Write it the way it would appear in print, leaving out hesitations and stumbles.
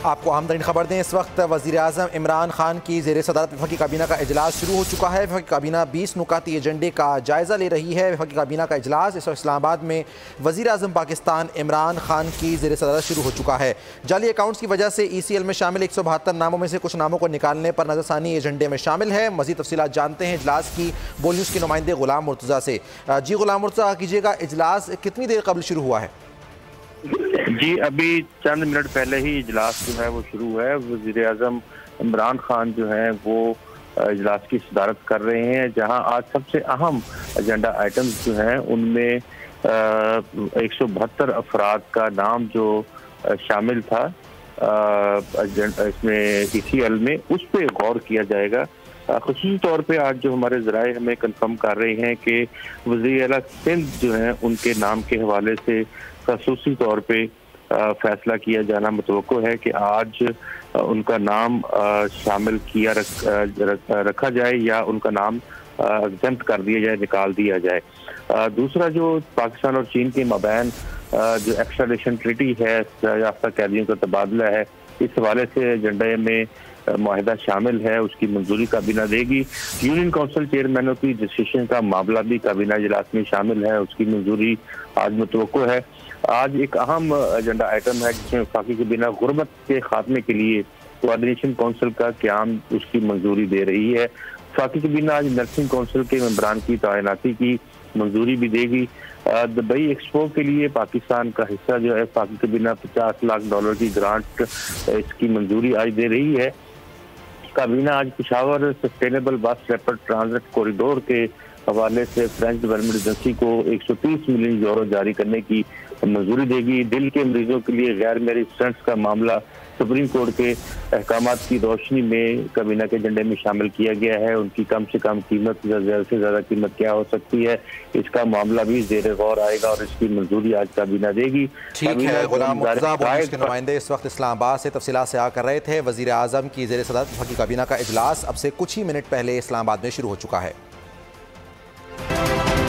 आपको अहम तरीन खबर दें, इस वक्त वज़ीर-ए-आज़म इमरान खान की ज़ेर सदारत वफ़ाक़ी काबीना का इजलास शुरू हो चुका है। वफ़ाक़ी काबीना 20 नुकाती एजेंडे का जायज़ा ले रही है। वफ़ाक़ी काबीना का इजलास इस वक्त इस्लामाबाद में वज़ीर-ए-आज़म पाकिस्तान इमरान खान की ज़ेर सदारत शुरू हो चुका है। जाली अकाउंट्स की वजह से ECL में शामिल 172 नामों में से कुछ नामों को निकालने पर नज़रसानी एजेंडे में शामिल है। मज़ीद तफ़सीलात जानते हैं इजलास की बोल न्यूज़ के नुमाइंदे ग़ुलाम मुर्तज़ा से। जी ग़ुलाम मुर्तज़ा, कीजिएगा, इजलास कितनी देर कबल शुरू हुआ है? जी, अभी चंद मिनट पहले ही इजलास जो है वो शुरू है। वज़ीर-ए-आज़म इमरान खान जो है वो इजलास की सदारत कर रहे हैं, जहां आज सबसे अहम एजेंडा आइटम्स जो हैं उनमें 172 अफराद का नाम जो शामिल था इसमें ECL में, उस पर गौर किया जाएगा। ख़ुसूसी तौर पे आज जो हमारे ज़राए हमें कंफर्म कर रहे हैं कि वज़ीर-ए-आला सिंध जो है उनके नाम के हवाले से ख़ुसूसी तौर पे फैसला किया जाना मुतवक्को है कि आज उनका नाम शामिल किया रखा जाए या उनका नाम एग्जम्प्ट कर दिया जाए, निकाल दिया जाए। दूसरा, जो पाकिस्तान और चीन के मबैन जो एक्स्ट्राडिशन ट्रीटी है, याफ्ता कैदियों का तबादला है, इस हवाले से एजेंडे में मुआहिदा शामिल है, उसकी मंजूरी काबीना देगी। यूनियन काउंसिल चेयरमैनों की डिसीजन का मामला भी काबीना इजलास में शामिल है, उसकी मंजूरी आज मुतवक्को है। आज एक अहम एजेंडा आइटम है जिसमें वफाकी काबीना गुर्बत के खात्मे के लिए कोऑर्डिनेशन काउंसिल का क़याम, उसकी मंजूरी दे रही है। वफाकी काबीना आज नर्सिंग काउंसिल के मेंबरान की तैनाती की मंजूरी भी देगी। दुबई एक्सपो के लिए पाकिस्तान का हिस्सा जो है वफाकी काबीना $50 लाख की ग्रांट, इसकी मंजूरी आज दे रही है। काबीना आज पेशावर सस्टेनेबल बस रैपिड ट्रांजिट कॉरिडोर के हवाले से फ्रेंच डेवलपमेंट एजेंसी को 130 मिलियन यूरो जारी करने की मंजूरी देगी। दिल के मरीजों के लिए गैर मेरी स्टंट्स का मामला सुप्रीम कोर्ट के अहकामात की रोशनी में काबीना के एजेंडे में शामिल किया गया है। उनकी कम से कम कीमत, ज़्यादा से ज़्यादा कीमत क्या हो सकती है, इसका मामला भी ज़ेर गौर आएगा और इसकी मंजूरी आज काबीना देगी। ठीक है, ग़ुलाम मुर्तज़ा के नुमाइंदे इस वक्त इस्लामाबाद से तफसीलात से कर रहे थे। वज़ीर-ए-आज़म की ज़ेर सदारत वफ़ाक़ी काबीना का इजलास अब से कुछ ही मिनट पहले इस्लामाबाद में शुरू हो चुका है।